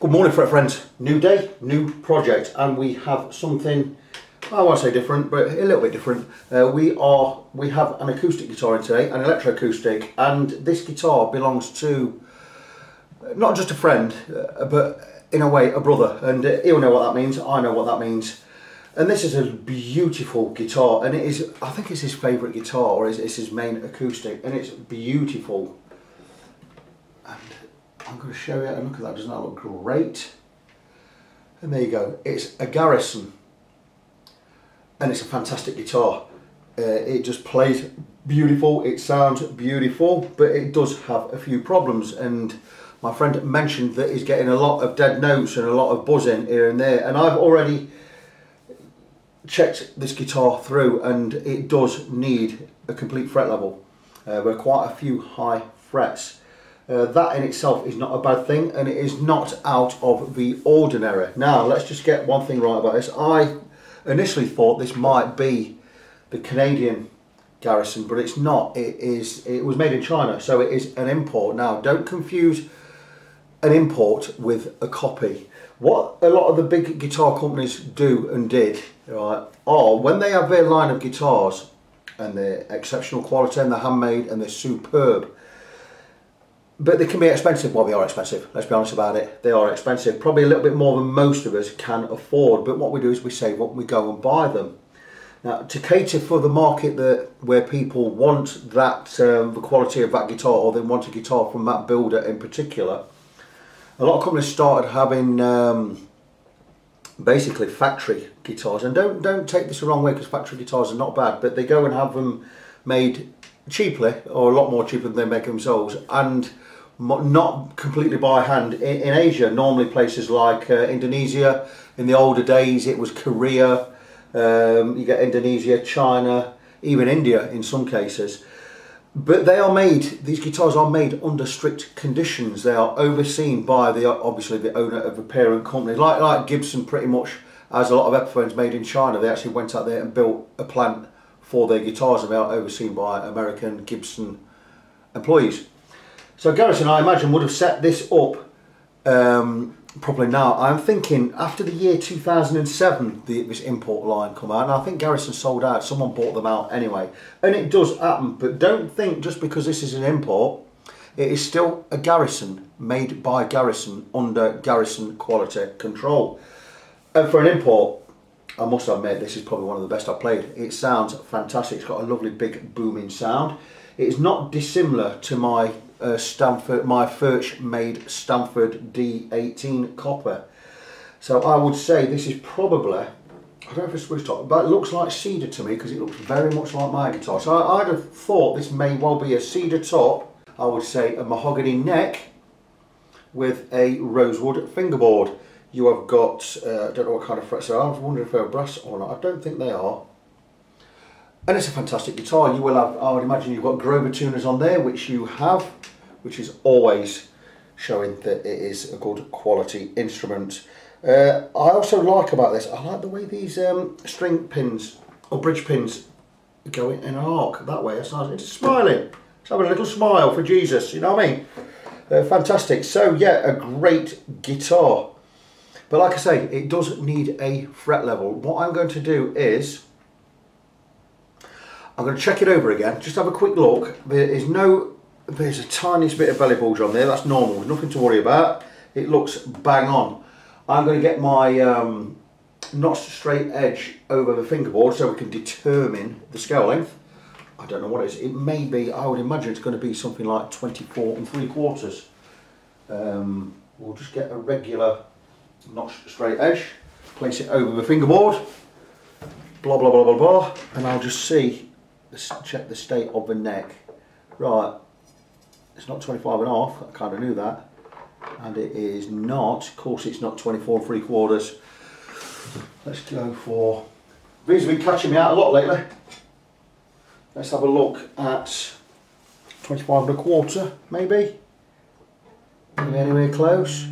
Good morning, friends. New day, new project, and we have something, I won't say different, but a little bit different. We have an acoustic guitar in today, an electroacoustic, and this guitar belongs to not just a friend, but in a way a brother, and he'll know what that means, I know what that means. And this is a beautiful guitar, and it is, I think it's his favourite guitar, or it's his main acoustic, and it's beautiful. And I'm going to show you, and look at that, doesn't that look great? And there you go, it's a Garrison, and it's a fantastic guitar. It just plays beautiful, it sounds beautiful, but it does have a few problems, and my friend mentioned that he's getting a lot of dead notes and a lot of buzzing here and there, and I've already checked this guitar through, and it does need a complete fret level. With quite a few high frets. That in itself is not a bad thing, and it is not out of the ordinary. Now let's just get one thing right about this. I initially thought this might be the Canadian Garrison, but it's not. It was made in China, so it is an import. Now don't confuse an import with a copy. What a lot of the big guitar companies do and did, right, are when they have their line of guitars and they're exceptional quality and they're handmade and they're superb, but they can be expensive. Well, they are expensive, let's be honest about it. They are expensive, probably a little bit more than most of us can afford, but what we do is we save up and we go and buy them. Now, to cater for the market where people want that, the quality of that guitar, or they want a guitar from that builder in particular, a lot of companies started having basically factory guitars, and don't take this the wrong way, because factory guitars are not bad, but they go and have them made cheaply, or a lot more cheaper than they make themselves, and not completely by hand in Asia. Normally places like Indonesia. In the older days it was Korea, you get Indonesia, China, even India in some cases. But they are made, these guitars are made under strict conditions. They are overseen by obviously the owner of the parent company. Like Gibson pretty much has a lot of Epiphones made in China. They actually went out there and built a plant for their guitars, and they are overseen by American Gibson employees. So Garrison, I imagine, would have set this up probably now. I'm thinking after the year 2007 this import line come out, and I think Garrison sold out, someone bought them out anyway, and it does happen. But don't think just because this is an import, it is still a Garrison made by Garrison under Garrison quality control. And for an import, I must admit, this is probably one of the best I've played. It sounds fantastic. It's got a lovely big booming sound. It is not dissimilar to my my Furch made Stanford D18 copper. So I would say this is probably, I don't know if it's switch top, but it looks like cedar to me, because it looks very much like my guitar. So I'd have thought this may well be a cedar top. I would say a mahogany neck with a rosewood fingerboard. You have got, I don't know what kind of frets they are. I was wondering if they're brass or not. I don't think they are. And it's a fantastic guitar. You will have, I would imagine you've got Grover tuners on there, which you have, which is always showing that it is a good quality instrument. I also like about this, I like the way these string pins, or bridge pins, go in an arc that way. It's nice. It's smiling. It's having a little smile for Jesus, you know what I mean? Fantastic. So yeah, a great guitar. But like I say, it does need a fret level. What I'm going to do is, I'm going to check it over again, just have a quick look. There's a tiniest bit of belly bulge on there, that's normal, nothing to worry about. It looks bang on. I'm going to get my not straight edge over the fingerboard so we can determine the scale length. I don't know what it is. It may be, I would imagine it's going to be something like 24 3/4. We'll just get a regular not straight edge, place it over the fingerboard, blah blah blah blah blah, and I'll just see, check the state of the neck. Right, it's not 25.5, I kind of knew that, and it is not, of course it's not 24 3/4. Let's go for, these have been catching me out a lot lately. Let's have a look at 25.25 maybe. Anywhere close?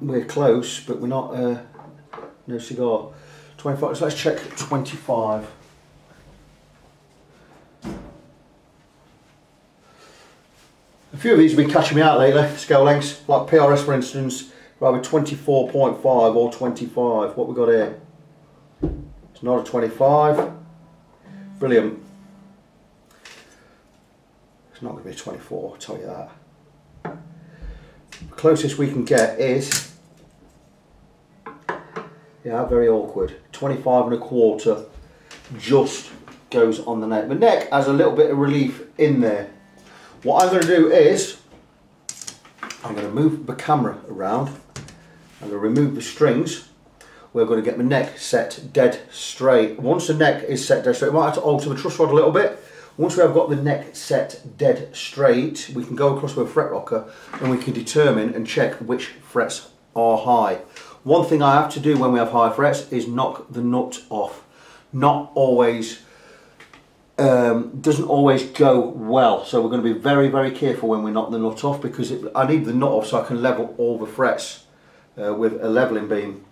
We're close, but we're not, no cigar. 25, so let's check 25. few of these have been catching me out lately, scale lengths, like PRS for instance, either 24.5 or 25. What we got here? It's not a 25. Brilliant. It's not going to be a 24, I'll tell you that. The closest we can get is, yeah, very awkward, 25.25, just goes on the neck. The neck has a little bit of relief in there. What I'm going to do is, I'm going to move the camera around, I'm going to remove the strings, we're going to get the neck set dead straight. Once the neck is set dead straight, we might have to alter the truss rod a little bit. Once we have got the neck set dead straight, we can go across with a fret rocker and we can determine and check which frets are high. One thing I have to do when we have high frets is knock the nut off. Not always, doesn't always go well. So we're going to be very, very careful when we knock the nut off, because I need the nut off so I can level all the frets with a leveling beam.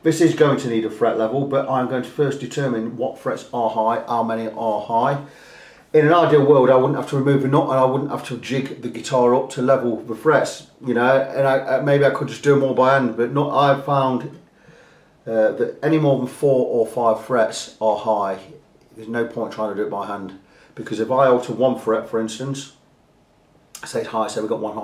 This is going to need a fret level, but I'm going to first determine what frets are high, how many are high. In an ideal world, I wouldn't have to remove the nut and I wouldn't have to jig the guitar up to level the frets, you know, and maybe I could just do them all by hand, but I've found that any more than 4 or 5 frets are high. There's no point trying to do it by hand, because if I alter 1 fret, for instance, say it's high, say we've got 1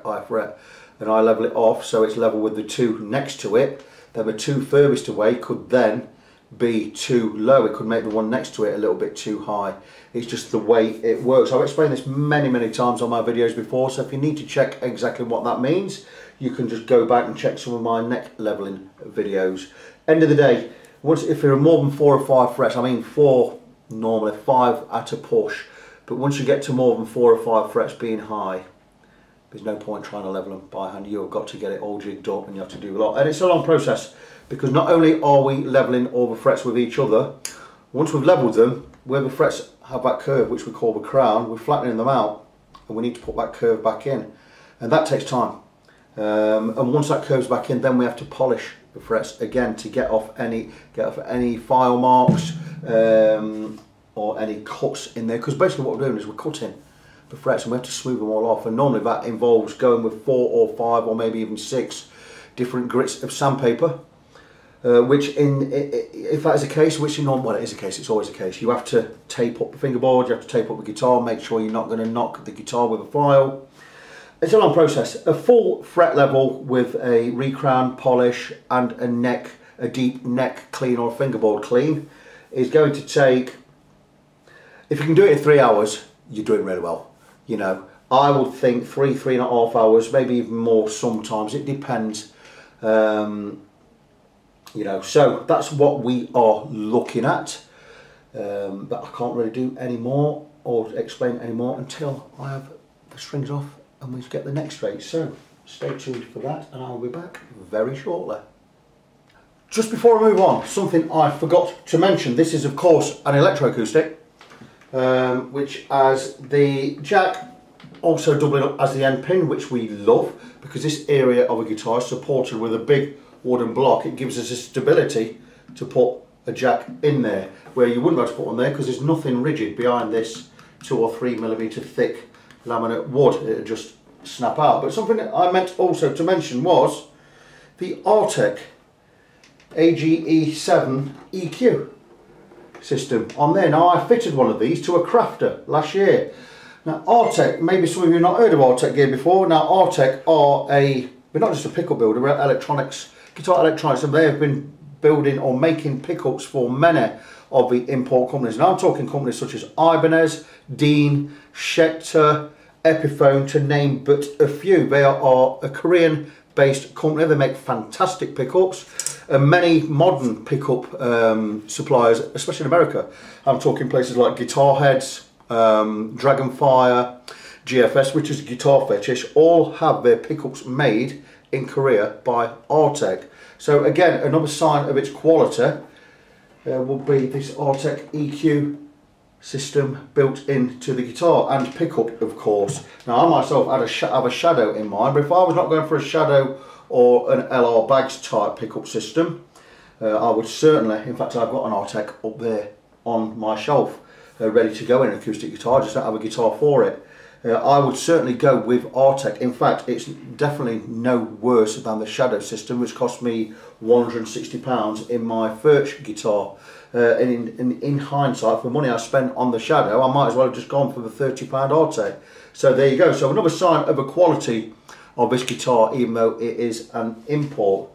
high fret, and I level it off so it's level with the 2 next to it, then the 2 furthest away could then be too low. It could make the one next to it a little bit too high. It's just the way it works. I've explained this many times on my videos before, so if you need to check exactly what that means, you can just go back and check some of my neck leveling videos. End of the day, if there are more than 4 or 5 frets, I mean 4 normally, 5 at a push, but once you get to more than 4 or 5 frets being high, there's no point trying to level them by hand. You've got to get it all jigged up and you have to do a lot, and it's a long process, because not only are we leveling all the frets with each other, once we've leveled them, where the frets have that curve, which we call the crown, we're flattening them out and we need to put that curve back in, and that takes time. And once that curve's back in, then we have to polish the frets again to get off any file marks or any cuts in there, because basically what we're doing is we're cutting the frets and we have to smooth them all off, and normally that involves going with 4 or 5 or maybe even 6 different grits of sandpaper. Which if that is the case, which well, it is the case, it's always the case, you have to tape up the fingerboard, you have to tape up the guitar, make sure you're not going to knock the guitar with a file. It's a long process. A full fret level with a recrown, polish and a deep neck clean or a fingerboard clean is going to take, if you can do it in 3 hours, you're doing really well. You know, I would think 3.5 hours, maybe even more sometimes, it depends. You know, so that's what we are looking at, but I can't really do any more or explain any more until I have the strings off and we get the neck straight. So stay tuned for that and I'll be back very shortly. Just before I move on, something I forgot to mention. This is of course an electroacoustic, which has the jack also doubling up as the end pin, which we love, because this area of a guitar is supported with a big wooden block. It gives us a stability to put a jack in there, where you wouldn't be able to put one there because there's nothing rigid behind this 2 or 3 millimeter thick laminate wood. It'll just snap out. But something that I meant also to mention was the Artec AG-700 EQ system on there. Now I fitted one of these to a Crafter last year. Now Artec, maybe some of you have not heard of Artec gear before. Now Artec are they're not just a pickup builder, we're electronics, guitar electronics, and they have been building or making pickups for many of the import companies. Now I'm talking companies such as Ibanez, Dean, Schecter, Epiphone, to name but a few. They are a Korean based company. They make fantastic pickups, and many modern pickup suppliers, especially in America. I'm talking places like Guitar Heads, Dragonfire, GFS, which is Guitar Fetish, all have their pickups made in Korea by Artec. So again, another sign of its quality will be this Artec EQ system built into the guitar and pickup, of course. Now I myself have a shadow in mind, but if I was not going for a shadow or an LR Bags type pickup system, I would certainly, in fact I've got an Artec up there on my shelf ready to go in an acoustic guitar, just don't have a guitar for it. I would certainly go with Artec. In fact, it's definitely no worse than the Shadow system, which cost me £160 in my first guitar. In hindsight, for the money I spent on the Shadow, I might as well have just gone for the £30 Artec. So there you go. So another sign of the quality of this guitar, even though it is an import.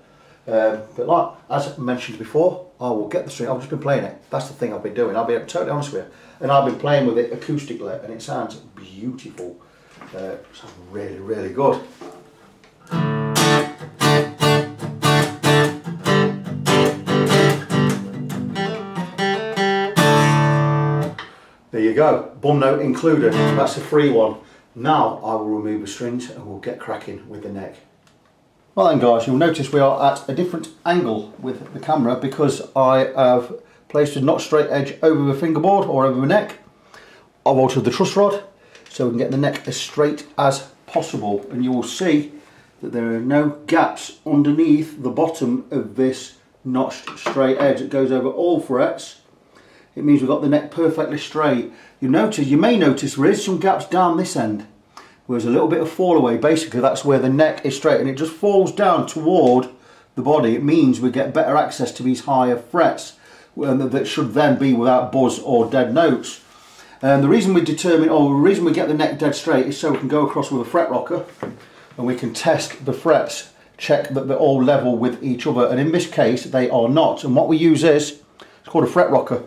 But like as mentioned before, I will get the string. I've just been playing it. That's the thing I've been doing. I'll be totally honest with you. And I've been playing with it acoustically, and it sounds beautiful. It sounds really, really good. There you go. Bum note included. That's a free one. Now I will remove the strings and we'll get cracking with the neck. Well then guys, you'll notice we are at a different angle with the camera because I have placed a not straight edge over the fingerboard or over the neck. I've altered the truss rod so we can get the neck as straight as possible, and you will see that there are no gaps underneath the bottom of this notched straight edge. It goes over all frets. It means we've got the neck perfectly straight. You may notice there is some gaps down this end. There's a little bit of fall away. Basically that's where the neck is straight and it just falls down toward the body. It means we get better access to these higher frets that should then be without buzz or dead notes. And the reason we get the neck dead straight is so we can go across with a fret rocker and we can test the frets, check that they're all level with each other, and in this case they are not. And what we use it's called a fret rocker,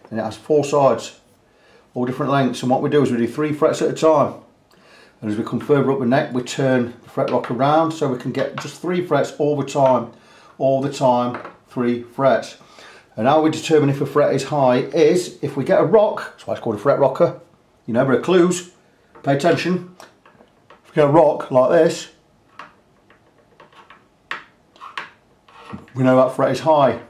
and it has 4 sides, all different lengths, and what we do is we do 3 frets at a time. And as we come further up the neck, we turn the fret rocker around so we can get just 3 frets all the time, 3 frets. And how we determine if a fret is high is if we get a rock, that's why it's called a fret rocker. You know, there are clues, pay attention. If we get a rock like this, we know that fret is high.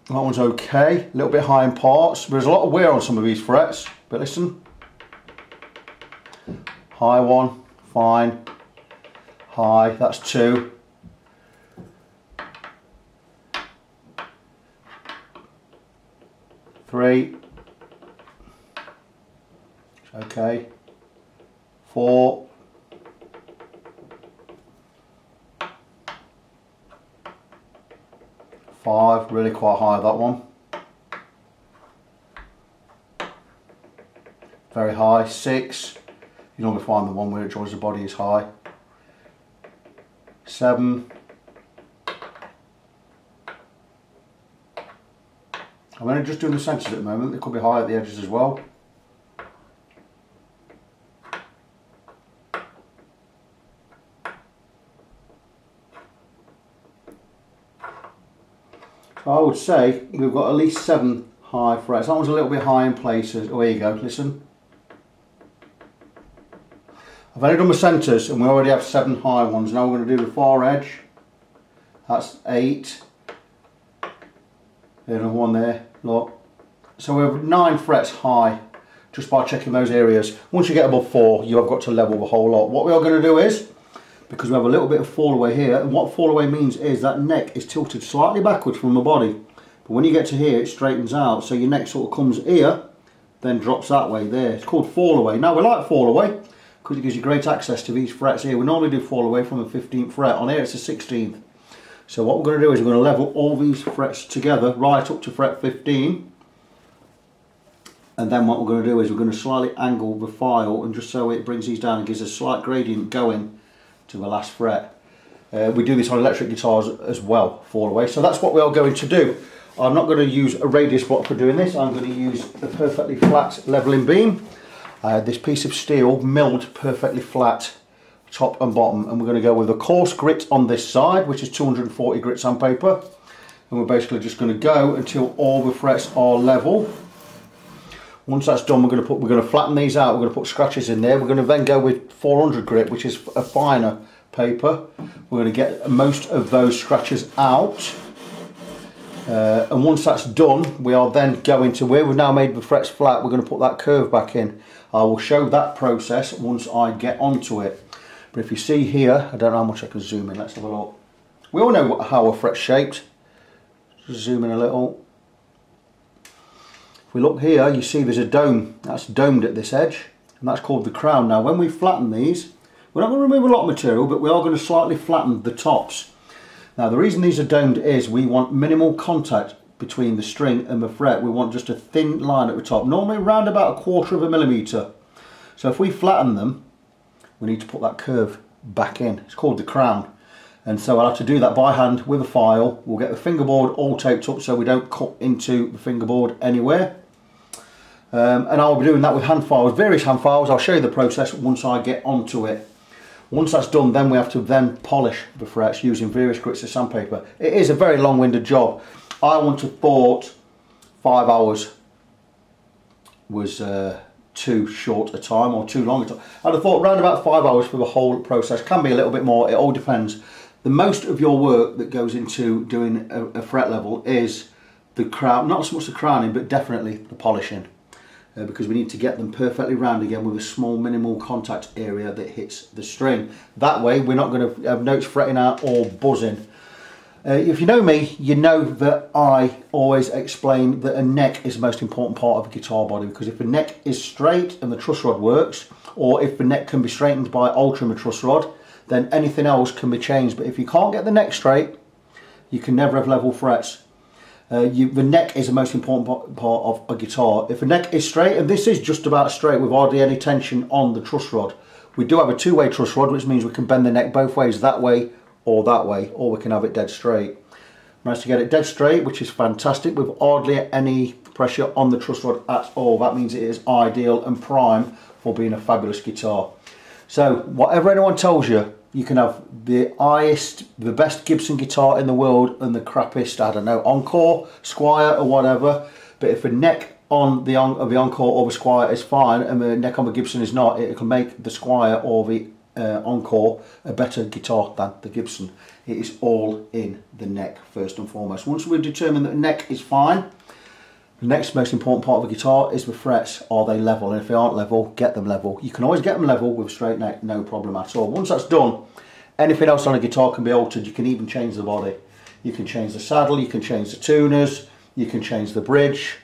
That one's okay, a little bit high in parts. There's a lot of wear on some of these frets. But listen, high 1, fine, high, that's 2, three, okay, 4, 5, really quite high that one. Very high, 6, you normally find the one where it joins the body is high. 7, I'm only just doing the centres at the moment, they could be high at the edges as well. So I would say we've got at least 7 high frets. That one's a little bit high in places. Oh, here you go, listen. I've only done the centres and we already have 7 high ones. Now we're going to do the far edge. That's 8. There's another one there, look. So we have 9 frets high just by checking those areas. Once you get above 4, you have got to level the whole lot. What we are going to do is, because we have a little bit of fall away here, and what fall away means is that neck is tilted slightly backwards from the body. But when you get to here, it straightens out. So your neck sort of comes here, then drops that way there. It's called fall away. Now we like fall away because it gives you great access to these frets here. We normally do fall away from the 15th fret. On here it's the 16th. So what we're going to do is we're going to level all these frets together right up to fret 15. And then what we're going to do is we're going to slightly angle the file, and just so it brings these down and gives a slight gradient going to the last fret. We do this on electric guitars as well, fall away. So that's what we are going to do. I'm not going to use a radius block for doing this. I'm going to use a perfectly flat leveling beam. This piece of steel milled perfectly flat top and bottom, and we're going to go with a coarse grit on this side, which is 240 grit sandpaper, and we're basically just going to go until all the frets are level. Once that's done, we're going to flatten these out. We're going to put scratches in there. We're going to then go with 400 grit, which is a finer paper. We're going to get most of those scratches out, and once that's done, we are then going to where we've now made the frets flat. We're going to put that curve back in. I will show that process once I get onto it. But if you see here, I don't know how much I can zoom in. Let's have a look. We all know how a fret's shaped. Just zoom in a little. If we look here, you see there's a dome. That's domed at this edge, and that's called the crown. Now when we flatten these, we're not going to remove a lot of material, but we are going to slightly flatten the tops. Now the reason these are domed is we want minimal contact between the string and the fret. We want just a thin line at the top, normally around about 1/4 of a millimetre. So if we flatten them, we need to put that curve back in. It's called the crown. And so I'll have to do that by hand with a file. We'll get the fingerboard all taped up so we don't cut into the fingerboard anywhere. And I'll be doing that with hand files, various hand files. I'll show you the process once I get onto it. Once that's done, then we have to then polish the frets using various grits of sandpaper. It is a very long-winded job. I would have thought 5 hours was too short a time, or too long a time. I'd have thought around about 5 hours for the whole process. Can be a little bit more, it all depends. The most of your work that goes into doing a fret level is the crown, not so much the crowning, but definitely the polishing. Because we need to get them perfectly round again with a small minimal contact area that hits the string. That way we're not going to have notes fretting out or buzzing. If you know me, you know that I always explain that a neck is the most important part of a guitar body, because if the neck is straight and the truss rod works, or if the neck can be straightened by altering the truss rod, then anything else can be changed. But if you can't get the neck straight, you can never have level frets. The neck is the most important part of a guitar. If the neck is straight, and this is just about straight with hardly any tension on the truss rod. We do have a two-way truss rod, which means we can bend the neck both ways, that way, or we can have it dead straight. Managed to get it dead straight, which is fantastic, with hardly any pressure on the truss rod at all. That means it is ideal and prime for being a fabulous guitar. So whatever anyone tells you, you can have the highest, the best Gibson guitar in the world and the crappiest, I don't know, Encore, Squire or whatever. But if the neck on the Encore or the Squire is fine and the neck on the Gibson is not, it can make the Squire or the Encore a better guitar than the Gibson. It is all in the neck first and foremost. Once we've determined that the neck is fine, the next most important part of the guitar is the frets. Are they level? And if they aren't level, get them level. You can always get them level with a straight neck, no problem at all. Once that's done, anything else on a guitar can be altered. You can even change the body. You can change the saddle, you can change the tuners, you can change the bridge,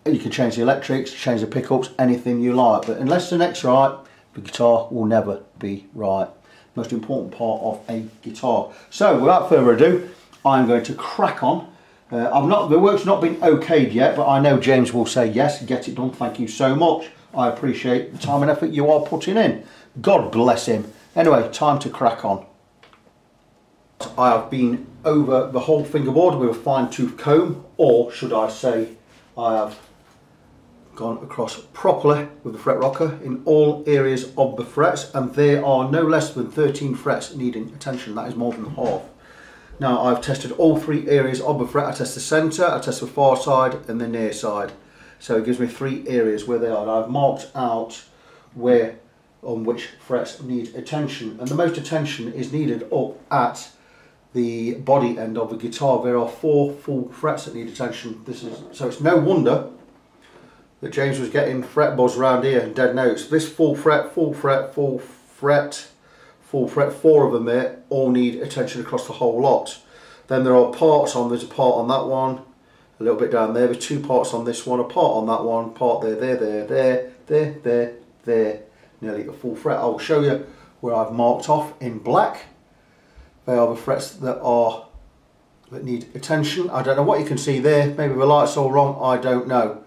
you can change the electrics, change the pickups, anything you like. But unless the neck's right, the guitar will never be right. Most important part of a guitar. So without further ado, I'm going to crack on. The work's not been okayed yet, but I know James will say yes, get it done, thank you so much. I appreciate the time and effort you are putting in. God bless him. Anyway, time to crack on. I have been over the whole fingerboard with a fine tooth comb, or should I say I have gone across properly with the fret rocker in all areas of the frets, and there are no less than 13 frets needing attention. That is more than half. Now I've tested all 3 areas of the fret. I test the centre, I test the far side and the near side. So it gives me 3 areas where they are. And I've marked out where on which frets need attention. And the most attention is needed up at the body end of the guitar. There are 4 full frets that need attention. So it's no wonder that James was getting fret buzz around here and dead notes. This full fret, full fret, full fret, full fret, 4 of them there, all need attention across the whole lot. Then there are parts on, there's a part on that one, a little bit down there, there's 2 parts on this one, a part on that one, part there, nearly a full fret. I'll show you where I've marked off in black. They are the frets that need attention. I don't know what you can see there, maybe the light's all wrong, I don't know.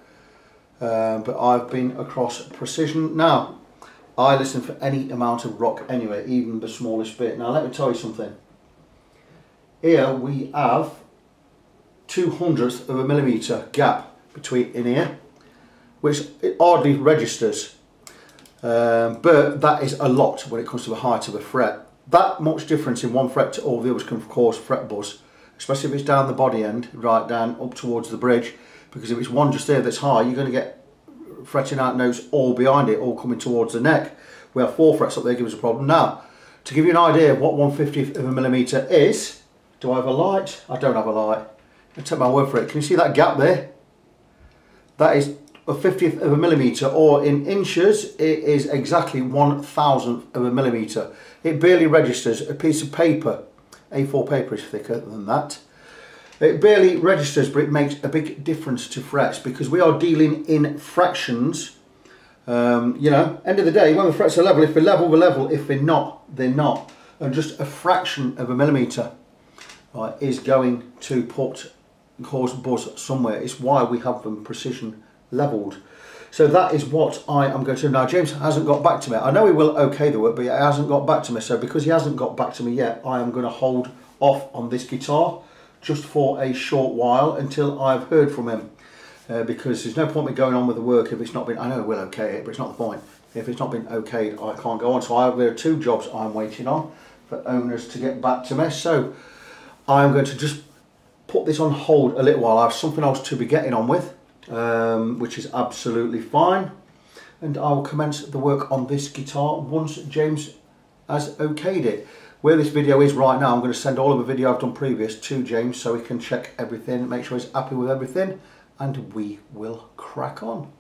But I've been across precision. Now, I listen for any amount of rock anyway, even the smallest bit. Now let me tell you something. Here we have 0.02 of a millimetre gap in here, which it hardly registers. But that is a lot when it comes to the height of a fret. That much difference in one fret to all the others can cause fret buzz, especially if it's down the body end, right down up towards the bridge, because if it's one just there that's high, you're going to get fretting out notes all behind it, all coming towards the neck. We have 4 frets up there, give us a problem. Now, to give you an idea of what 1/50th of a millimetre is, do I have a light? I don't have a light. I'll take my word for it. Can you see that gap there? That is a 50th of a millimetre, or in inches, it is exactly 1,000th of a millimetre. It barely registers. A piece of paper, A4 paper, is thicker than that. It barely registers, but it makes a big difference to frets because we are dealing in fractions. You know, end of the day, when the frets are level, if they're level, they're level. If they're not, they're not. And just a fraction of a millimetre, right, is going to cause buzz somewhere. It's why we have them precision levelled. So that is what I am going to do. Now, James hasn't got back to me. I know he will okay the work, but he hasn't got back to me. So because he hasn't got back to me yet, I am going to hold off on this guitar just for a short while until I've heard from him. Because there's no point me going on with the work if it's not been, I know we'll okay it, but it's not the point. If it's not been okayed, I can't go on. So there are 2 jobs I'm waiting on for owners to get back to me. So I'm going to just put this on hold a little while. I have something else to be getting on with. Which is absolutely fine, and I will commence the work on this guitar once James has okayed it. Where this video is right now, I'm going to send all of the video I've done previous to James so he can check everything, make sure he's happy with everything, and we will crack on.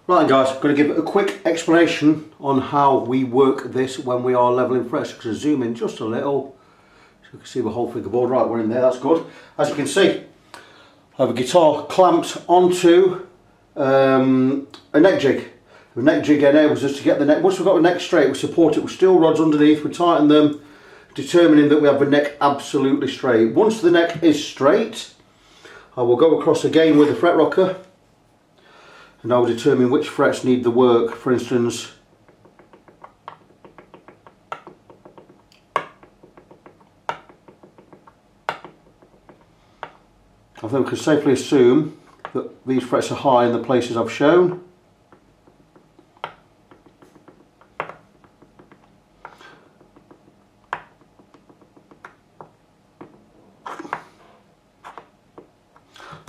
Right guys, I'm going to give a quick explanation on how we work this when we are leveling frets. Because zoom in just a little so you can see the whole fingerboard. Right, we're in there, that's good. As you can see, I have a guitar clamped onto a neck jig. The neck jig enables us to get the neck, once we've got the neck straight, we support it with steel rods underneath, we tighten them, determining that we have the neck absolutely straight. Once the neck is straight, I will go across again with the fret rocker and I will determine which frets need the work. For instance, I think we can safely assume that these frets are high in the places I've shown.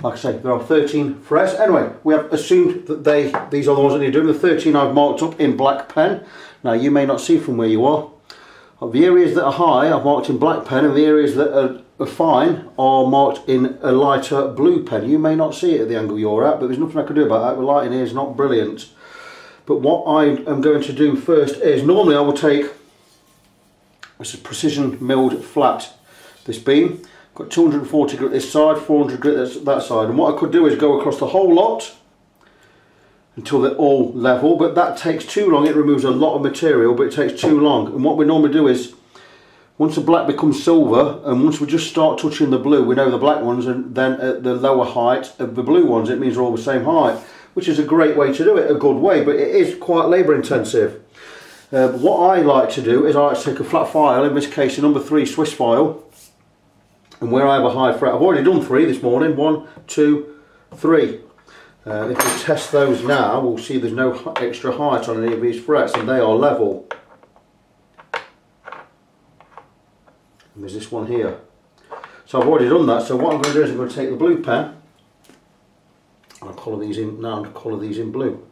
Like I say, there are 13 frets. Anyway, we have assumed that these are the ones that need doing. The 13 I've marked up in black pen. Now you may not see from where you are. The areas that are high I've marked in black pen, and the areas that are fine are marked in a lighter blue pen. You may not see it at the angle you're at, but there's nothing I can do about that. The lighting here is not brilliant. But what I am going to do first is, normally I will take, this is precision milled flat, this beam. Got 240 grit this side, 400 grit that side, and what I could do is go across the whole lot until they're all level, but that takes too long. It removes a lot of material, but it takes too long. And what we normally do is, once the black becomes silver, and once we just start touching the blue, we know the black ones, and then at the lower height of the blue ones, it means they're all the same height, which is a great way to do it, a good way, but it is quite labour intensive. What I like to do is I like to take a flat file, in this case a number 3 Swiss file, and where I have a high fret, I've already done 3 this morning, 1, 2, 3. If we test those now, we'll see there's no extra height on any of these frets, and they are level. And there's this one here. So I've already done that, so what I'm going to do is I'm going to take the blue pen, and I'll colour these in, now and colour these in blue.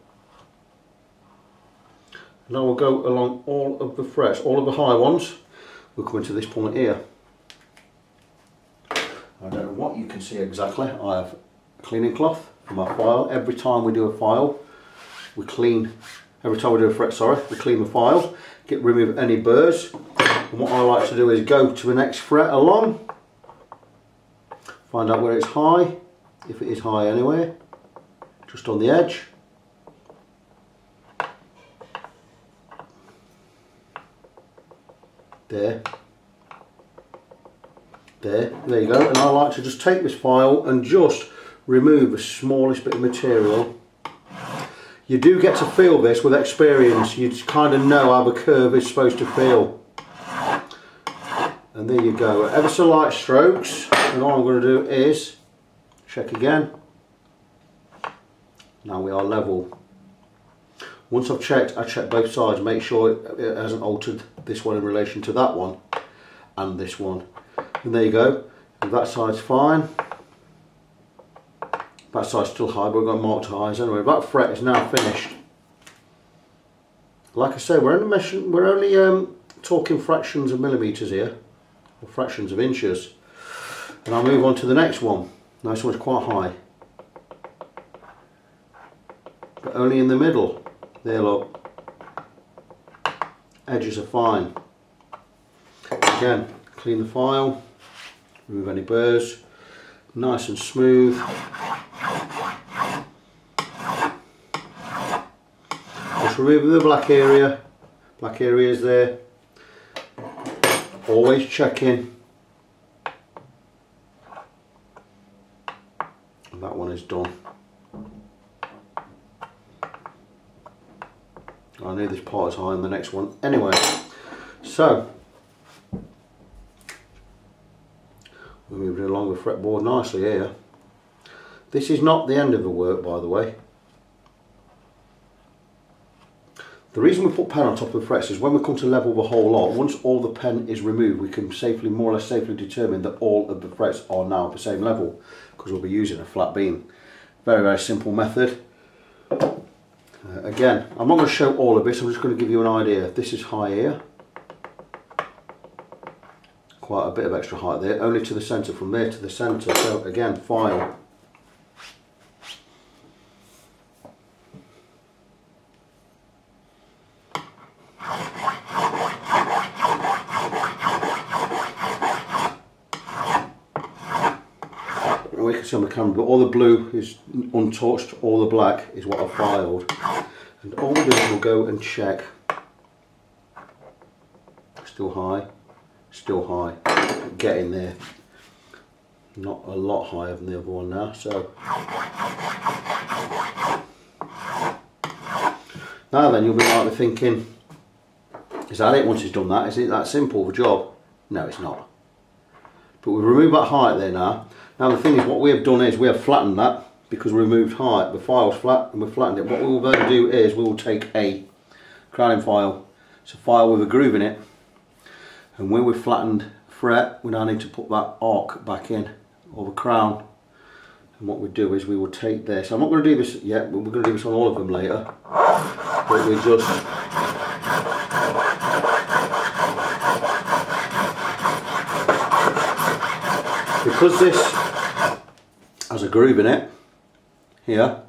And I will go along all of the frets, all of the high ones, we'll come into this point here. I don't know what you can see exactly. I have a cleaning cloth for my file. Every time we do a file, we clean, every time we do a fret, sorry, we clean the file, remove any burrs. And what I like to do is go to the next fret along, find out where it's high, if it is high anywhere, just on the edge. There you go, and I like to just take this file and just remove the smallest bit of material. You do get to feel this with experience, you kind of know how the curve is supposed to feel. And there you go, ever so light strokes, and all I'm going to do is check again. Now we are level. Once I've checked, I check both sides, make sure it hasn't altered this one in relation to that one and this one. And there you go, and that side's fine. That side's still high, but we've got marked highs anyway. That fret is now finished. Like I say, we're only talking fractions of millimetres here, or fractions of inches. And I'll move on to the next one. Now this one's quite high, but only in the middle. There, look. Edges are fine. Again, clean the file, remove any burrs. nice and smooth. Just remove the black area. Black area is there. Always checking. And that one is done. I knew this part is high on the next one. Anyway, so we're moving along the fretboard nicely here. This is not the end of the work, by the way. The reason we put pen on top of the frets is when we come to level the whole lot, once all the pen is removed, we can safely, more or less safely determine that all of the frets are now at the same level, because we'll be using a flat beam. Very, very simple method. Again, I'm not going to show all of it, I'm just going to give you an idea. This is high here. Quite a bit of extra height there, only to the centre, from there to the centre. So again, file. We can see on the camera, but all the blue is untouched, all the black is what I filed. And all we do is we'll go and check. Still high, getting there. Not a lot higher than the other one now, so. Now then, you'll be likely thinking, is that it once he's done that? Is it that simple of a job? No, it's not. But we've removed that height there now. Now the thing is, what we have done is we have flattened that because we removed height. The file's flat and we've flattened it. What we will then do is we will take a crowning file. It's a file with a groove in it. And when we've flattened fret, we now need to put that arc back in, or the crown. And what we do is we will take this. I'm not going to do this yet, but we're going to do this on all of them later. But we just because this has a groove in it here,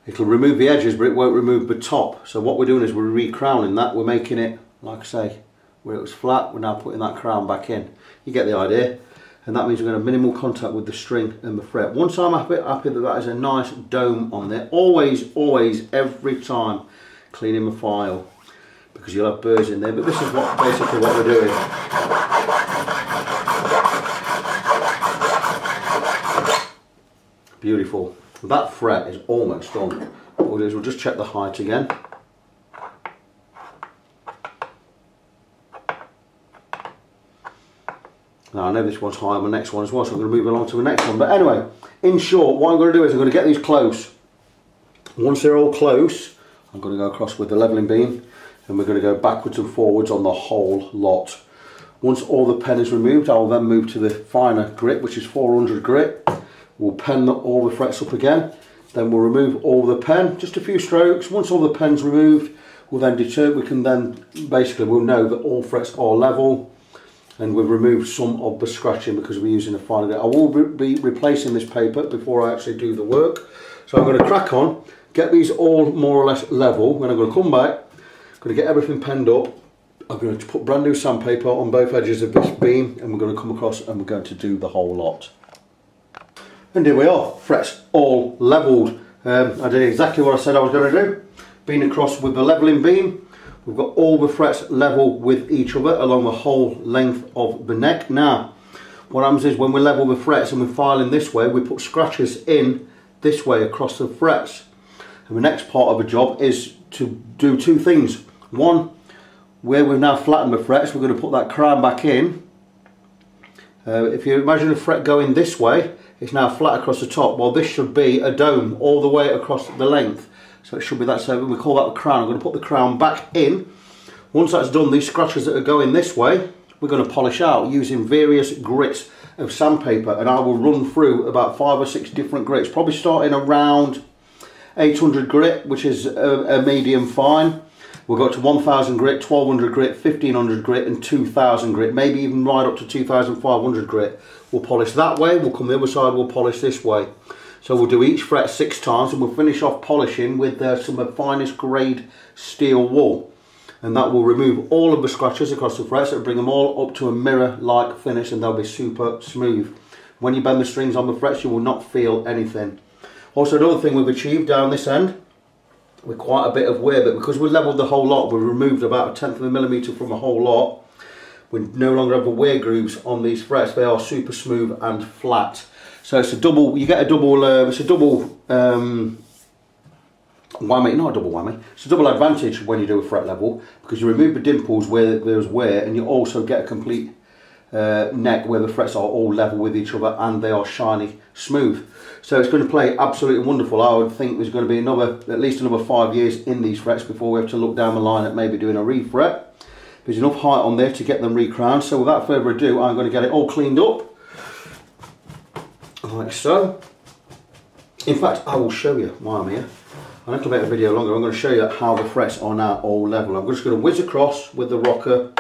it'll remove the edges but it won't remove the top. So what we're doing is we're re-crowning that. We're making it, like I say, where it was flat, we're now putting that crown back in. You get the idea. And that means we're going to have minimal contact with the string and the fret. Once I'm happy that that is a nice dome on there, always, every time cleaning the file, because you'll have burrs in there, but this is basically what we're doing. Beautiful. That fret is almost done. What we'll do is we'll just check the height again. Now I know this one's higher than the next one as well, so I'm going to move along to the next one. But anyway, in short, what I'm going to do is I'm going to get these close. Once they're all close, I'm going to go across with the levelling beam and we're going to go backwards and forwards on the whole lot. Once all the pen is removed, I will then move to the finer grit, which is 400 grit. We'll pen all the frets up again, then we'll remove all the pen, just a few strokes. Once all the pen's removed, we'll then we'll know that all frets are level, and we've removed some of the scratching because we're using a finer grit. I will be replacing this paper before I actually do the work. So I'm going to crack on, get these all more or less level, then I'm going to come back, I'm going to get everything penned up, I'm going to put brand new sandpaper on both edges of this beam, and we're going to come across and we're going to do the whole lot. And here we are, frets all levelled. I did exactly what I said I was going to do. Been across with the levelling beam. We've got all the frets level with each other along the whole length of the neck. Now, what happens is when we level the frets and we're filing this way, we put scratches in this way across the frets. And the next part of the job is to do two things. One, where we've now flattened the frets, we're going to put that crown back in. If you imagine a fret going this way, it's now flat across the top. Well, this should be a dome all the way across the length. So it should be that, so we call that the crown. I'm going to put the crown back in. Once that's done, these scratches that are going this way, we're going to polish out using various grits of sandpaper, and I will run through about 5 or 6 different grits, probably starting around 800 grit, which is a medium fine. We'll go up to 1000 grit, 1200 grit, 1500 grit and 2000 grit, maybe even right up to 2500 grit. We'll polish that way, we'll come the other side, we'll polish this way. So we'll do each fret 6 times and we'll finish off polishing with some of the finest grade steel wool. And that will remove all of the scratches across the frets and bring them all up to a mirror-like finish, and they'll be super smooth. When you bend the strings on the frets, you will not feel anything. Also, another thing we've achieved down this end, with quite a bit of wear, but because we've levelled the whole lot, we've removed about 1/10 of a millimetre from a whole lot, we no longer have the wear grooves on these frets. They are super smooth and flat. So it's a double, you get a double, it's a double whammy, not a double whammy, it's a double advantage when you do a fret level, because you remove the dimples where there's wear, and you also get a complete neck where the frets are all level with each other and they are shiny smooth. So it's going to play absolutely wonderful. I would think there's going to be at least another 5 years in these frets before we have to look down the line at maybe doing a refret. There's enough height on there to get them recrowned. So without further ado, I'm going to get it all cleaned up like so. In fact, I will show you while I'm here. I'll have to make a video longer. I'm going to show you how the frets are now all level. I'm just going to whiz across with the rocker.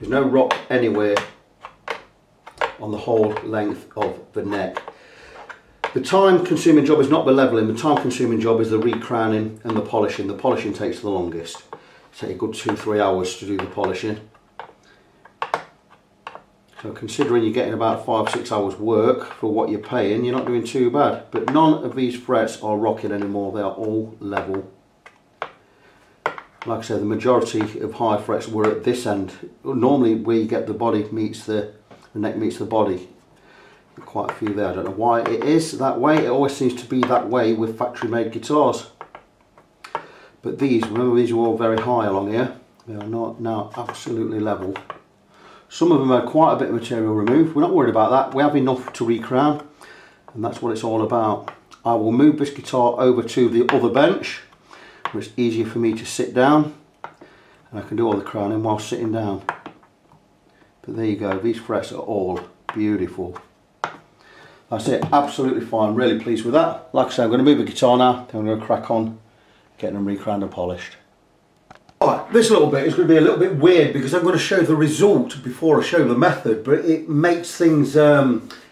There's no rock anywhere on the whole length of the neck. The time consuming job is not the levelling, the time consuming job is the recrowning and the polishing. The polishing takes the longest. It takes a good 2-3 hours to do the polishing. So considering you're getting about 5-6 hours work for what you're paying, you're not doing too bad. But none of these frets are rocking anymore, they are all level. Like I said, the majority of high frets were at this end. Normally where you get the body meets the neck meets the body. Quite a few there. I don't know why it is that way. It always seems to be that way with factory made guitars. But these, remember these are all very high along here. They are not now absolutely level. Some of them had quite a bit of material removed. We're not worried about that. We have enough to recrown, and that's what it's all about. I will move this guitar over to the other bench, where it's easier for me to sit down, and I can do all the crowning while sitting down. But there you go, these frets are all beautiful. That's it, absolutely fine, really pleased with that. Like I said, I'm going to move the guitar now, then I'm going to crack on getting them recrowned and polished. Alright, this little bit is going to be a little bit weird because I'm going to show the result before I show the method, but it makes things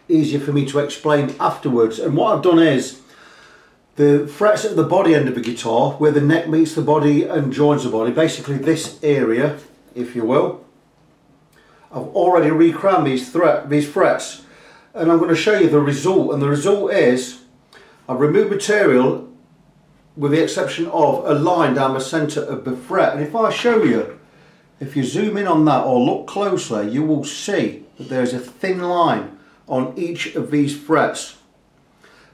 easier for me to explain afterwards. And what I've done is, the frets at the body end of the guitar, where the neck meets the body and joins the body, basically this area, if you will, I've already recrowned these frets, and I'm going to show you the result. And the result is, I've removed material with the exception of a line down the centre of the fret. And if I show you, if you zoom in on that or look closely, you will see that there's a thin line on each of these frets.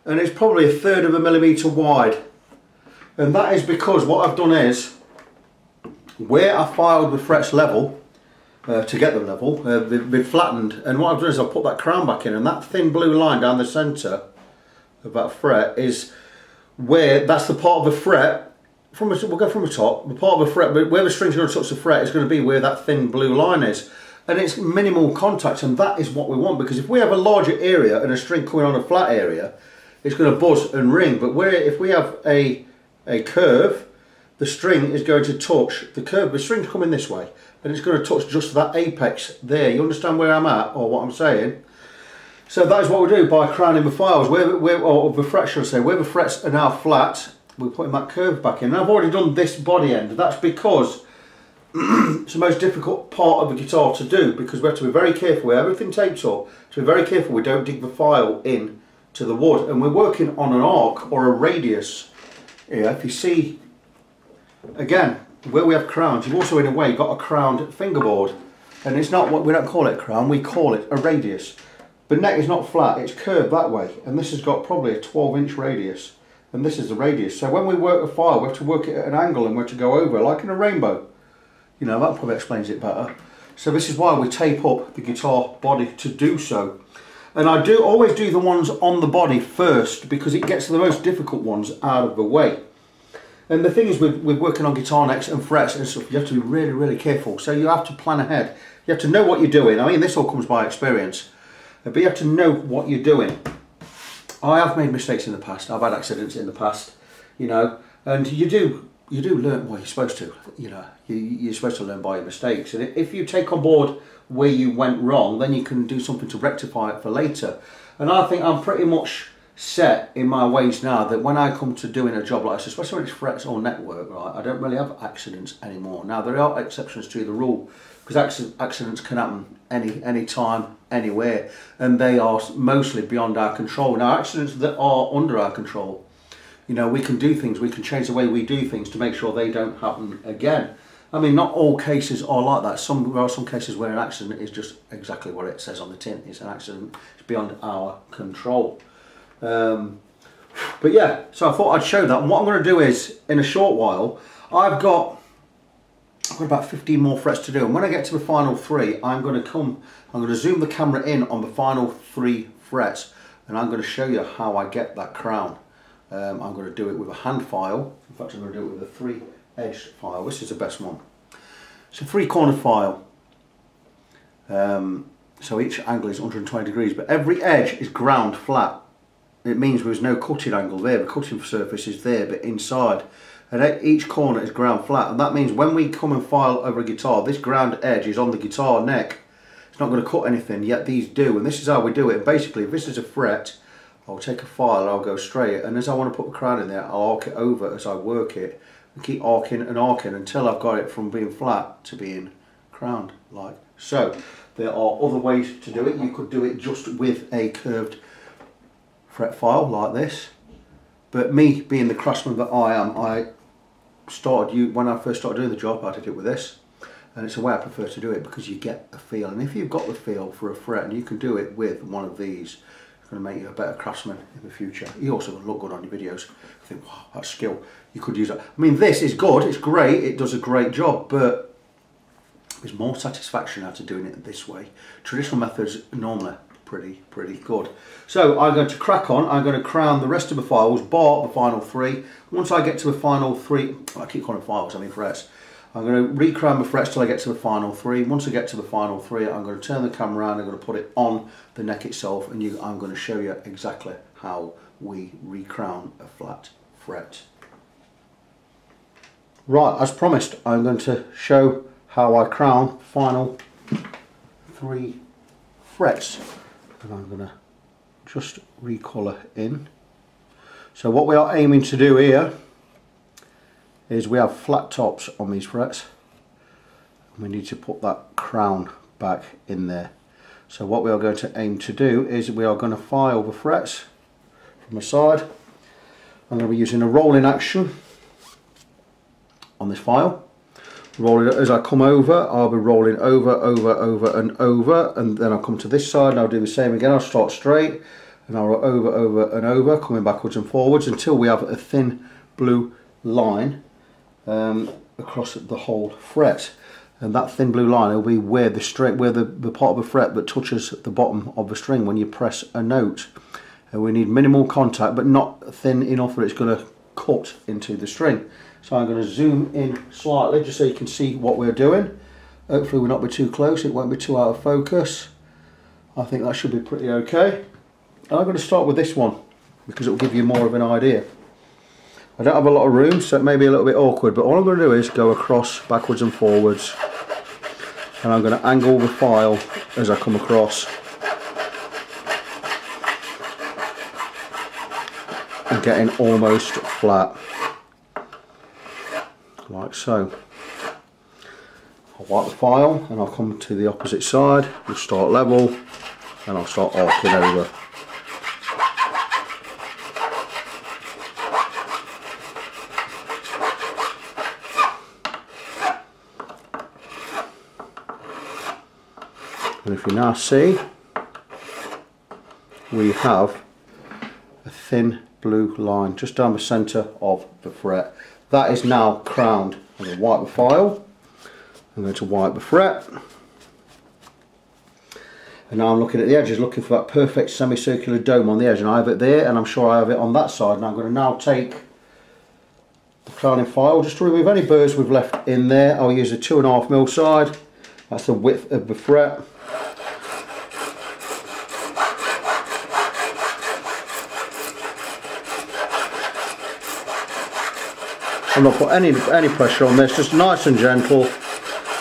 And it's probably 1/3 of a millimetre wide. And that is because what I've done is, where I filed the frets level, to get them level, they've been flattened, and what I've done is I've put that crown back in, and that thin blue line down the centre of that fret is where, that's the part of the fret, we'll go from the top, the part of the fret, where the string's going to touch the fret is going to be where that thin blue line is. And it's minimal contact, and that is what we want, because if we have a larger area and a string coming on a flat area, it's going to buzz and ring. But if we have a curve, the string is going to touch the curve. The string's coming this way, and it's going to touch just that apex there. You understand where I'm at, or what I'm saying? So that is what we do by crowning the files, or the frets, should I say, where the frets are now flat, we're putting that curve back in. And I've already done this body end. That's because it's the most difficult part of the guitar to do, because we have to be very careful where everything tapes up, to be very careful we don't dig the file in to the wood. And we're working on an arc or a radius here. If you see, again, where we have crowns, you've also in a way got a crowned fingerboard, and it's not what we don't call it a crown, we call it a radius. The neck is not flat, it's curved that way, and this has got probably a 12-inch radius, and this is the radius. So when we work the file, we have to work it at an angle and we have to go over, like in a rainbow. You know, that probably explains it better. So this is why we tape up the guitar body to do so. And I do always do the ones on the body first, because it gets the most difficult ones out of the way. And the thing is, with working on guitar necks and frets and stuff, you have to be really, really careful. So you have to plan ahead. You have to know what you're doing. I mean, this all comes by experience. But you have to know what you're doing. I have made mistakes in the past. I've had accidents in the past, you know. And you do learn what you're supposed to. You know, you're supposed to learn by your mistakes. And if you take on board where you went wrong, then you can do something to rectify it for later. And I think I'm pretty much set in my ways now that when I come to doing a job like this, especially when it's frets or network, right, I don't really have accidents anymore. Now there are exceptions to the rule, because accidents can happen any time, anywhere, and they are mostly beyond our control. Now accidents that are under our control, you know, we can do things, we can change the way we do things to make sure they don't happen again. I mean, not all cases are like that. There are some cases where an accident is just exactly what it says on the tin. It's an accident, it's beyond our control. But yeah, so I thought I'd show that. And what I'm going to do is, in a short while, I've got about 15 more frets to do. And when I get to the final 3, I'm going to zoom the camera in on the final 3 frets, and I'm going to show you how I get that crown. I'm going to do it with a hand file. In fact, I'm going to do it with a 3-edged file. This is the best one. It's a 3-corner file. So each angle is 120 degrees, but every edge is ground flat. It means there's no cutting angle there. The cutting surface is there, but inside. And each corner is ground flat. And that means when we come and file over a guitar, this ground edge is on the guitar neck. It's not going to cut anything, yet these do. And this is how we do it. And basically, if this is a fret, I'll take a file, I'll go straight. And as I want to put the crown in there, I'll arc it over as I work it. And keep arcing and arcing until I've got it from being flat to being crowned, like so. There are other ways to do it. You could do it just with a curved fret file like this, but me being the craftsman that I am, when I first started doing the job, I did it with this, and it's the way I prefer to do it because you get a feel. And if you've got the feel for a fret and you can do it with one of these, it's going to make you a better craftsman in the future. You also look good on your videos. I think, wow, that's skill. You could use that. I mean, this is good, it's great, it does a great job, but there's more satisfaction out of doing it this way. Traditional methods normally pretty good. So I'm going to crack on. I'm going to crown the rest of the files, bar the final 3. Once I get to the final 3, I keep calling files, I mean frets. I'm going to re-crown the frets till I get to the final 3. Once I get to the final 3, I'm going to turn the camera around, I'm going to put it on the neck itself, and I'm going to show you exactly how we re-crown a flat fret. Right, as promised, I'm going to show how I crown the final 3 frets. And I'm going to just recolour in. So what we are aiming to do here is we have flat tops on these frets. And we need to put that crown back in there. So what we are going to aim to do is we are going to file the frets from the side. I'm going to be using a rolling action on this file. Rolling as I come over, I'll be rolling over and over, and then I'll come to this side and I'll do the same again. I'll start straight and I'll roll over and over, coming backwards and forwards until we have a thin blue line across the whole fret. And that thin blue line will be where the string, where the part of the fret that touches the bottom of the string when you press a note. And we need minimal contact, but not thin enough that it's going to cut into the string. So I'm going to zoom in slightly just so you can see what we're doing. Hopefully we'll not be too close, it won't be too out of focus. I think that should be pretty okay. And I'm going to start with this one because it will give you more of an idea. I don't have a lot of room, so it may be a little bit awkward, but all I'm going to do is go across, backwards and forwards, and I'm going to angle the file as I come across and getting almost flat. Like so. I'll wipe the file and I'll come to the opposite side. We'll start level and I'll start arcing over. And if you now see, we have a thin blue line just down the centre of the fret. That is now crowned. I'm going to wipe the file, I'm going to wipe the fret, and now I'm looking at the edges, looking for that perfect semicircular dome on the edge, and I have it there, and I'm sure I have it on that side. And I'm going to now take the crowning file just to remove any burrs we've left in there. I'll use a 2.5mm side, that's the width of the fret. I'm not putting any pressure on this, just nice and gentle.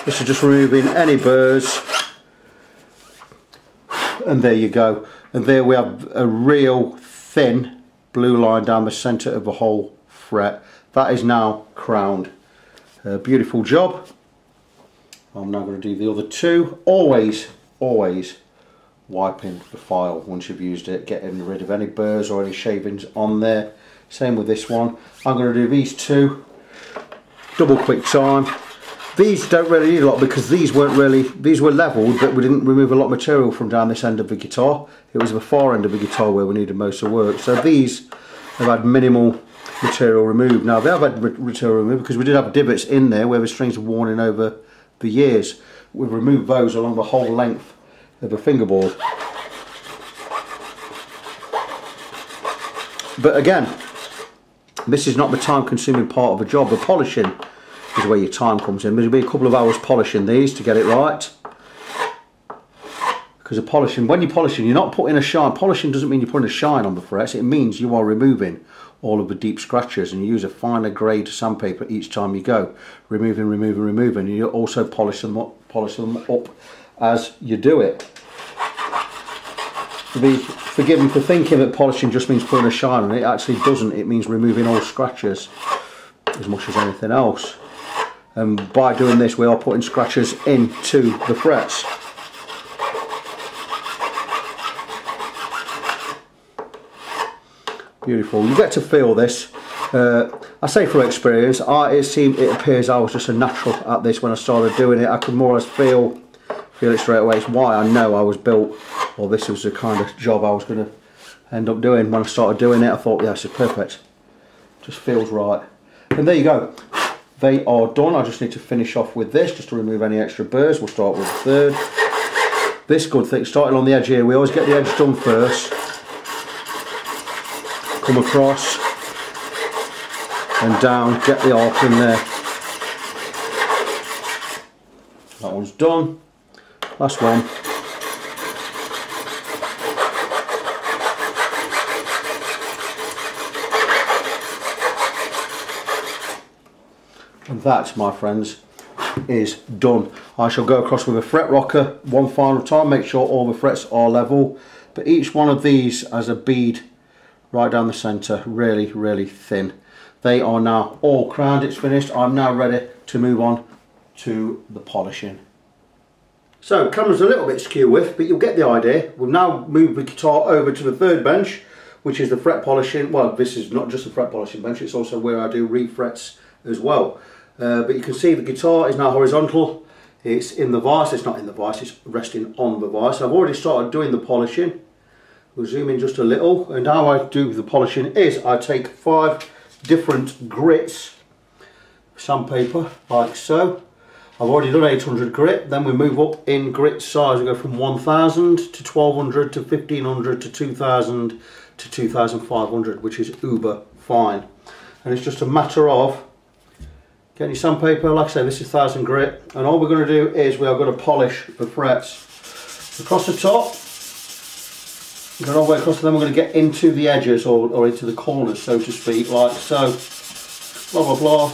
This is just removing any burrs, and there you go. And there we have a real thin blue line down the centre of the whole fret. That is now crowned. Beautiful job. I'm now going to do the other two. Always wiping the file once you've used it, getting rid of any burrs or any shavings on there. Same with this one. I'm going to do these two. Double quick time. These don't really need a lot because these were levelled, but we didn't remove a lot of material from down this end of the guitar. It was the far end of the guitar where we needed most of the work. So these have had minimal material removed. Now they have had material removed because we did have divots in there where the strings have worn in over the years. We've removed those along the whole length of the fingerboard. But again, this is not the time consuming part of the job. The polishing is where your time comes in. There'll be a couple of hours polishing these to get it right. Because the polishing, when you're polishing, you're not putting a shine. Polishing doesn't mean you're putting a shine on the frets. It means you are removing all of the deep scratches, and you use a finer grade sandpaper each time you go. Removing. And you also polish them up as you do it. To be forgiven for thinking that polishing just means putting a shine on it, it actually doesn't. It means removing all scratches as much as anything else. And by doing this, we are putting scratches into the frets. Beautiful. You get to feel this. I say from experience, it appears I was just a natural at this when I started doing it. I could more or less feel it straight away. It's why I know I was built, or this was the kind of job I was going to end up doing. When I started doing it, I thought, yeah, this is perfect. Just feels right. And there you go. They are done. I just need to finish off with this just to remove any extra burrs. We'll start with the third. This good thing, starting on the edge here, we always get the edge done first. Come across and down, get the arc in there. That one's done. Last one. And that, my friends, is done. I shall go across with a fret rocker one final time, make sure all the frets are level, but each one of these has a bead right down the centre, really thin. They are now all crowned, it's finished. I'm now ready to move on to the polishing. So, camera's a little bit skew with, but you'll get the idea. We've now moved the guitar over to the third bench, which is the fret polishing. Well, this is not just a fret polishing bench, it's also where I do refrets as well. But you can see the guitar is now horizontal. It's in the vise. It's not in the vise, it's resting on the vise. I've already started doing the polishing. We'll zoom in just a little, and how I do the polishing is I take 5 different grits of sandpaper like so. I've already done 800 grit, then we move up in grit size. We go from 1000 to 1200 to 1500 to 2000 to 2500, which is uber fine. And it's just a matter of getting your sandpaper. Like I say, this is 1000 grit, and all we're going to do is we are going to polish the frets across the top. We're going all the way across, and then we're going to get into the edges or into the corners, so to speak, like so. Blah blah blah.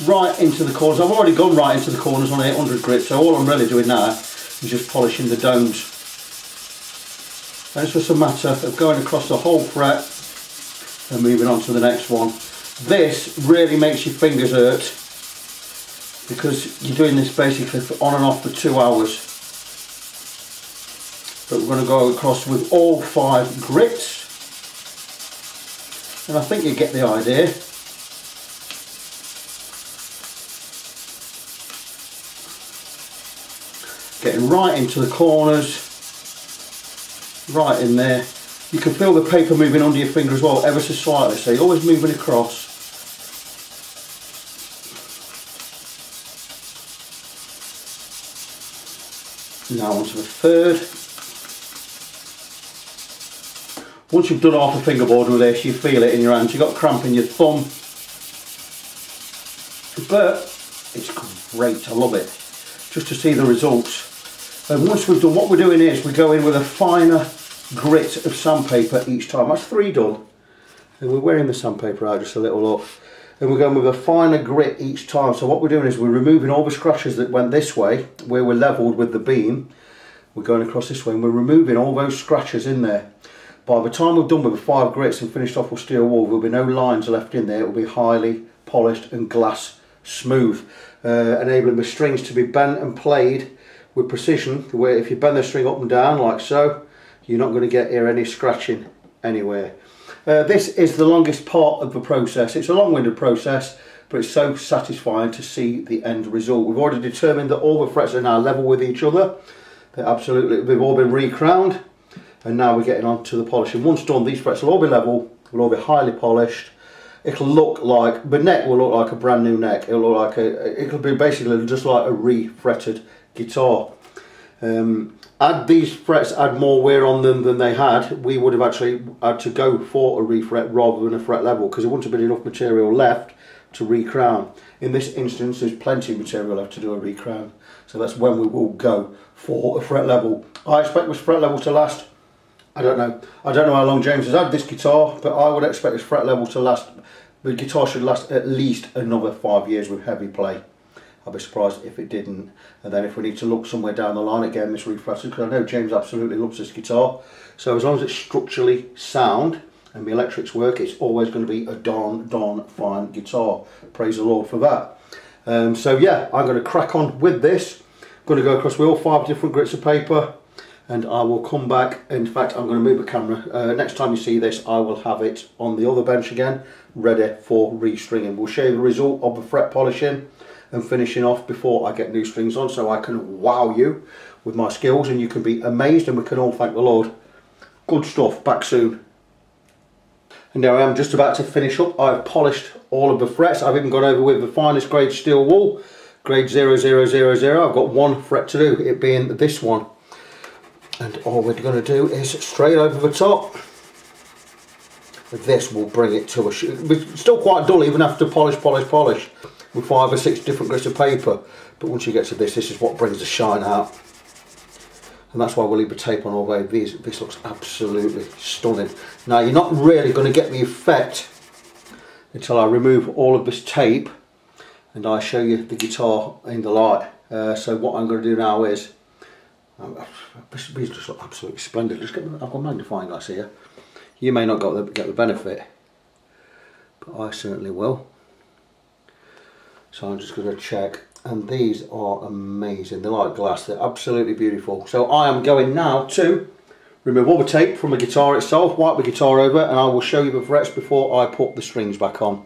Right into the corners. I've already gone right into the corners on 800 grit, so all I'm really doing now is just polishing the domes. And it's just a matter of going across the whole fret and moving on to the next one. This really makes your fingers hurt because you're doing this basically on and off for 2 hours. But we're going to go across with all 5 grits, and I think you get the idea. Getting right into the corners, right in there. You can feel the paper moving under your finger as well, ever so slightly, so you're always moving across. Now onto the third. Once you've done half a fingerboard with this, you feel it in your hands. You've got cramp in your thumb, but it's great. I love it. Just to see the results. And once we've done, what we're doing is we go in with a finer grit of sandpaper each time. That's 3 done, and we're wearing the sandpaper out just a little up, and we're going with a finer grit each time. So what we're doing is we're removing all the scratches that went this way where we're leveled with the beam. We're going across this way and we're removing all those scratches in there. By the time we're done with the 5 grits and finished off with steel wool, there'll be no lines left in there. It will be highly polished and glass smooth, enabling the strings to be bent and played with precision, where if you bend the string up and down like so, you're not going to hear any scratching anywhere. This is the longest part of the process. It's a long-winded process, but it's so satisfying to see the end result. We've already determined that all the frets are now level with each other. They've all been re-crowned, and now we're getting on to the polishing. Once done, these frets will all be level, will all be highly polished. It'll look like, the neck will look like a brand new neck. It'll look like it'll be basically just like a re-fretted guitar. Had these frets had more wear on them than they had, we would have actually had to go for a refret rather than a fret level, because there wouldn't have been enough material left to re-crown. In this instance, there's plenty of material left to do a re-crown, so that's when we will go for a fret level. I expect this fret level to last, I don't know how long James has had this guitar, but I would expect this fret level to last, the guitar should last at least another 5 years with heavy play. I'd be surprised if it didn't. And then if we need to look somewhere down the line again, this refretted, because I know James absolutely loves this guitar. So as long as it's structurally sound and the electrics work, it's always going to be a darn fine guitar. Praise the Lord for that. So yeah, I'm going to crack on with this. I'm going to go across with all 5 different grits of paper, and I will come back. In fact, I'm going to move the camera. Next time you see this, I will have it on the other bench again, ready for restringing. We'll show you the result of the fret polishing and finishing off before I get new strings on, so I can wow you with my skills and you can be amazed, and we can all thank the Lord. Good stuff. Back soon. And now I am just about to finish up. I've polished all of the frets. I've even gone over with the finest grade steel wool, grade 0000. I've got 1 fret to do, it being this one. And all we're going to do is straight over the top. This will bring it to a... It's still quite dull even after polish with 5 or 6 different grits of paper, but once you get to this is what brings the shine out, and that's why we'll leave the tape on all the way. This looks absolutely stunning. Now you're not really going to get the effect until I remove all of this tape and I show you the guitar in the light. So what I'm going to do now is, these just look absolutely splendid. I've got a magnifying glass here. You may not get the benefit, but I certainly will. So I'm just going to check, and these are amazing. They're like glass, they're absolutely beautiful. So I am going now to remove all the tape from the guitar itself, wipe the guitar over, and I will show you the frets before I put the strings back on.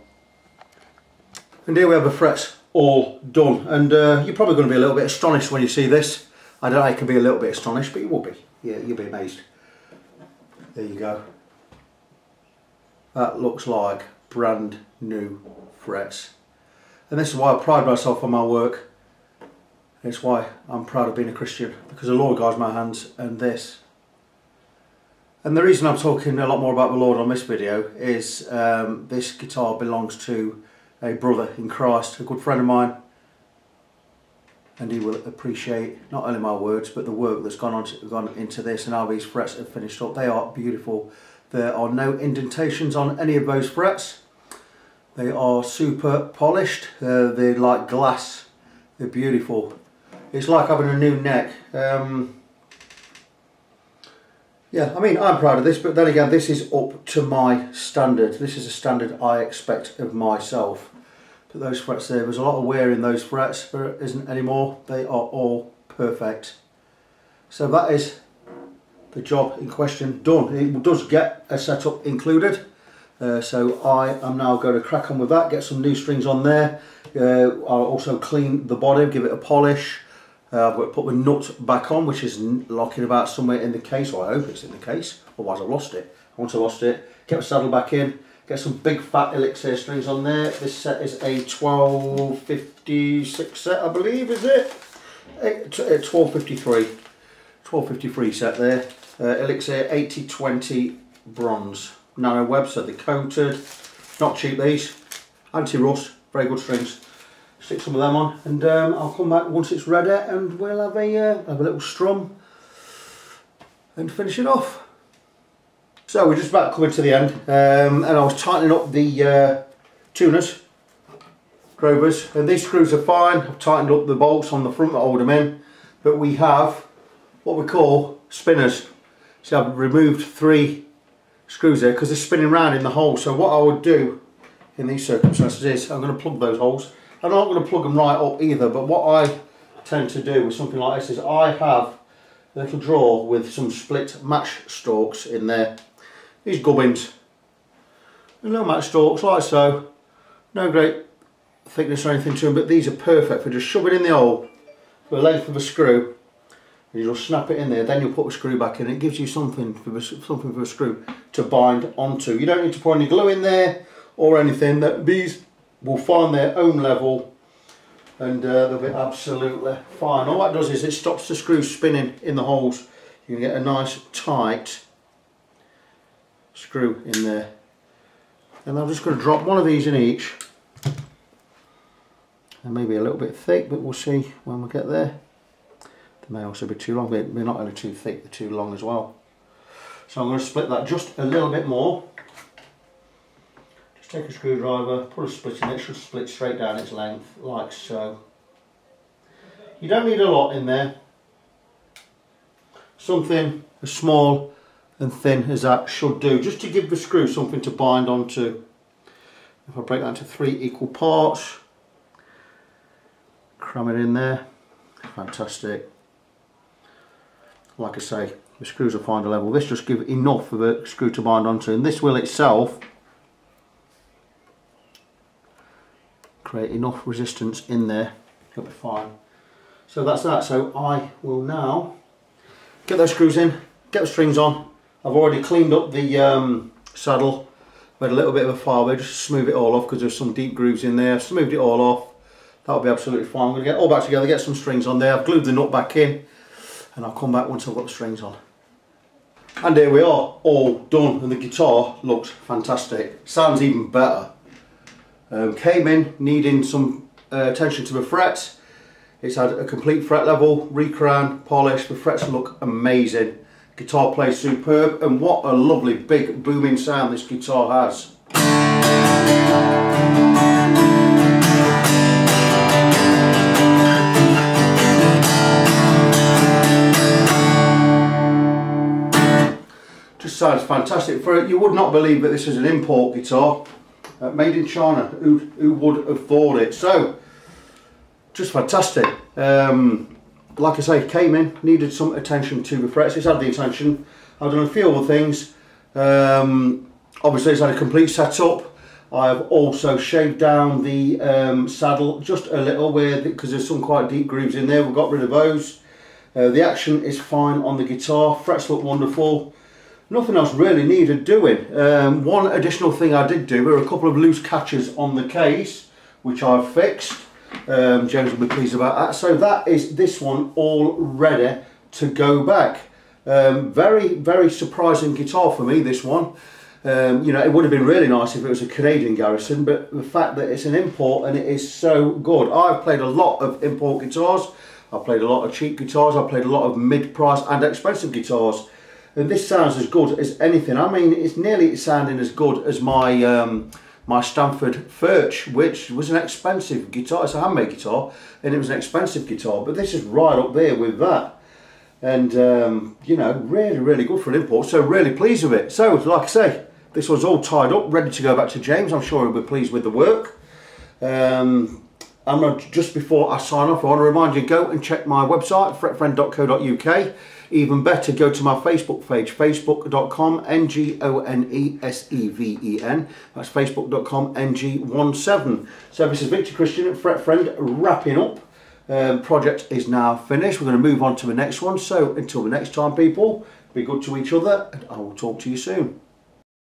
And here we have the frets all done, and you're probably going to be a little bit astonished when you see this. I don't know, you can be a little bit astonished, but you will be. Yeah, you'll be amazed. There you go. That looks like brand new frets. And this is why I pride myself on my work. It's why I'm proud of being a Christian, because the Lord guides my hands and this. And the reason I'm talking a lot more about the Lord on this video is this guitar belongs to a brother in Christ, a good friend of mine, and he will appreciate not only my words but the work that's gone into this, and how these frets have finished up. They are beautiful. There are no indentations on any of those frets. They are super polished. They're like glass. They're beautiful. It's like having a new neck. Yeah, I mean, I'm proud of this, but then again, this is up to my standard. This is a standard I expect of myself. But those frets there's a lot of wear in those frets. There isn't anymore. They are all perfect. So that is the job in question done. It does get a setup included. So I am now going to crack on with that, get some new strings on there. I'll also clean the body, give it a polish. I've got to put the nut back on, which is locking about somewhere in the case, or I hope it's in the case, otherwise I've lost it. Once I lost it, get the saddle back in, get some big fat Elixir strings on there. This set is a 1256 set, I believe, is it? 1253 set there. Elixir 8020 bronze. Nano web, so they're coated, not cheap these, anti-rust, very good strings. Stick some of them on, and I'll come back once it's ready and we'll have a little strum and finish it off. So we're just about coming to the end, and I was tightening up the tuners, drovers, and these screws are fine. I've tightened up the bolts on the front that hold them in, but we have what we call spinners. So I've removed 3 screws there because they're spinning around in the hole. So what I would do in these circumstances is I'm going to plug those holes. I'm not going to plug them right up either, but what I tend to do with something like this is I have a little drawer with some split match stalks in there. These gubbins, little match stalks like so, no great thickness or anything to them, but these are perfect for just shoving in the hole for the length of a screw. And you'll snap it in there, then you'll put a screw back in. It gives you something for a screw to bind onto. You don't need to put any glue in there or anything. These will find their own level and they'll be absolutely fine. All that does is it stops the screw spinning in the holes. You can get a nice tight screw in there. And I'm just going to drop one of these in each. And maybe a little bit thick, but we'll see when we get there. They may also be too long, but they're not only too thick, they're too long as well. So I'm going to split that just a little bit more. Just take a screwdriver, put a split in it, it should split straight down its length, like so. You don't need a lot in there. Something as small and thin as that should do, just to give the screw something to bind onto. If I break that into 3 equal parts, cram it in there, fantastic. Like I say, the screws will find a level. This just gives enough of a screw to bind onto, and this will itself create enough resistance in there. It'll be fine. So that's that. So I will now get those screws in, get the strings on. I've already cleaned up the saddle, made a little bit of a file there just to smooth it all off because there's some deep grooves in there. I've smoothed it all off. That'll be absolutely fine. I'm going to get it all back together, get some strings on there. I've glued the nut back in and I'll come back once I've got the strings on. And here we are, all done, and the guitar looks fantastic. Sounds even better. Came in needing some attention to the frets. It's had a complete fret level, re-crown, polish. The frets look amazing. Guitar plays superb, and what a lovely big booming sound this guitar has. Just sounds fantastic. You would not believe that this is an import guitar, made in China. Who would have thought it? So, just fantastic. Like I say, came in, needed some attention to the frets. It's had the attention. I've done a few other things. Obviously it's had a complete setup. I've also shaved down the saddle just a little because there's some quite deep grooves in there. We've got rid of those. The action is fine on the guitar. Frets look wonderful. Nothing else really needed doing. One additional thing I did do, there were a couple of loose catches on the case, which I've fixed. James will be pleased about that. So that is this one all ready to go back. Very, very surprising guitar for me, this one. You know, it would have been really nice if it was a Canadian Garrison, but the fact that it's an import and it is so good. I've played a lot of import guitars. I've played a lot of cheap guitars. I've played a lot of mid-price and expensive guitars. And this sounds as good as anything. I mean, it's nearly sounding as good as my my Stanford Firch, which was an expensive guitar. It's a handmade guitar, and it was an expensive guitar. But this is right up there with that. And, you know, really, really good for an import. So really pleased with it. So, like I say, this one's all tied up, ready to go back to James. I'm sure he'll be pleased with the work. Just before I sign off, I want to remind you, go and check my website, fretfriend.co.uk. Even better, go to my Facebook page, facebook.com NGONESEVEN. That's facebook.com NG17. So this is Victor Christian at Fret Friend wrapping up. Project is now finished. We're going to move on to the next one. So until the next time, people, be good to each other, and I will talk to you soon.